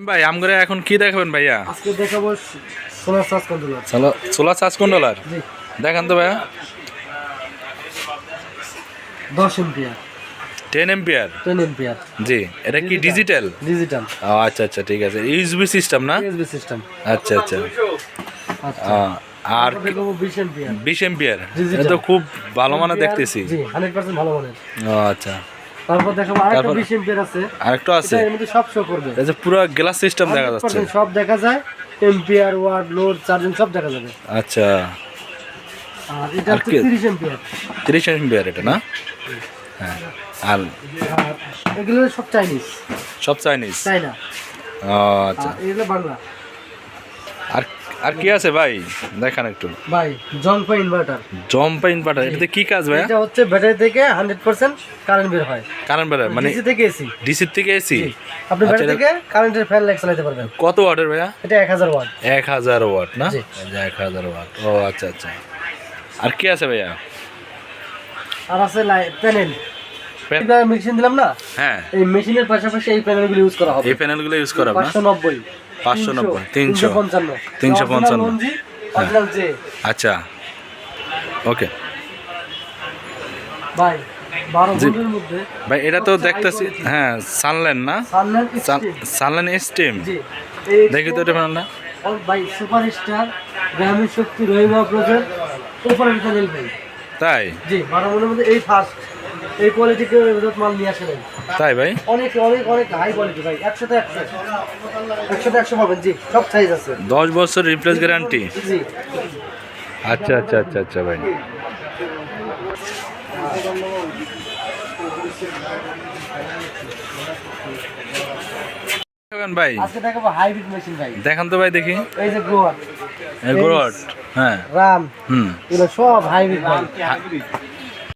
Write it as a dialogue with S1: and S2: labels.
S1: ভাই আমগরে এখন কি দেখাবেন ভাইয়া?
S2: আজকে দেখাবো solar charge controller.
S1: Solar charge controller দেখান তো ভাইয়া।
S2: 10 এম্পিয়ার
S1: 10 এম্পিয়ার
S2: 10 এম্পিয়ার
S1: জি। এটা কি ডিজিটাল?
S2: ডিজিটাল।
S1: আচ্ছা আচ্ছা ঠিক আছে। ইউএসবি সিস্টেম না?
S2: USB system.
S1: আচ্ছা আচ্ছা।
S2: আচ্ছা
S1: আর
S2: দেখাবো 20 এম্পিয়ার
S1: 20 এম্পিয়ার এটা তো খুব ভালো মানে দেখতেছি।
S2: জি 100% ভালো মানের।
S1: আচ্ছা
S2: তারপর দেখাবো আরেকটা 20 এম্পিয়ার আছে।
S1: আরেকটা আছে
S2: এর মধ্যে সব শো করবে।
S1: এই যে পুরো গ্লাস সিস্টেম দেখা যাচ্ছে।
S2: সব দেখা যায়, এম্পিয়ার ওয়াট লোড চার্জিং সব দেখা যাবে।
S1: আচ্ছা
S2: আর এটা হচ্ছে 30 এম্পিয়ার
S1: 30 এম্পিয়ার এটা না? হ্যাঁ। আর
S2: এগুলো সব চাইনিজ।
S1: সব চাইনিজ?
S2: চাইনা।
S1: আচ্ছা।
S2: এগুলো বাংলা।
S1: আর আর কি আছে ভাই দেখান একটু।
S2: ভাই জম্পা ইনভার্টার।
S1: জম্পা ইনভার্টার এটাতে কি কাজ ভাই?
S2: এটা হচ্ছে ব্যাটারি থেকে 100% কারেন্ট বের হয়।
S1: কারেন্ট বের হয় মানে
S2: ডিসি থেকে এসি?
S1: ডিসি থেকে এসি।
S2: আপনি ব্যাটারি থেকে কারেন্টের ফ্যান লাইট চালাতে পারবেন।
S1: কত ওয়াটের ভাইয়া?
S2: এটা 1000 ওয়াট।
S1: 1000 ওয়াট না?
S2: জি।
S1: 1000 ওয়াট। ও আচ্ছা আচ্ছা। আর কি আছে ভাইয়া?
S2: আর আছে প্যানেল। এটা মেশিন দিলাম না?
S1: হ্যাঁ।
S2: এই মেশিনের পাশাপাশি এই প্যানেলগুলো ইউজ করা হবে।
S1: এই প্যানেলগুলো ইউজ করা হবে না?
S2: 590
S1: 590
S2: 355
S1: 355
S2: অরিজিনাল জে।
S1: আচ্ছা ওকে
S2: ভাই 12 ভোল্টের মধ্যে
S1: ভাই এটা তো দেখতেছি। হ্যাঁ সানলাইন না? সানলাইন স্টিম।
S2: জি
S1: দেখি তো এটা না
S2: ভাই সুপার স্টার গ্রামীণ শক্তি রহিমা প্রজেক্ট সুপার প্যানেল ভাই।
S1: তাই?
S2: জি 12 ভোল্টের মধ্যে এই ফার্স্ট এই কোয়ালিটির মাল নিয়ে আসে ভাই।
S1: তাই ভাই?
S2: অনেক অনেক অনেক হাই কোয়ালিটি ভাই। 100 তে 100 পাবেন। জি সব সাইজ আছে।
S1: 10 বছর রিপ্লেস গ্যারান্টি?
S2: জি।
S1: আচ্ছা আচ্ছা আচ্ছা আচ্ছা ভাই। ভাই
S2: আজকে দেখাবো হাইব্রিড মেশিন ভাই।
S1: দেখান তো ভাই দেখি।
S2: এই যে গ্রোয়ার
S1: গ্রোয়াট। হ্যাঁ
S2: রান
S1: হুম
S2: এগুলো সব হাইব্রিড ভাই।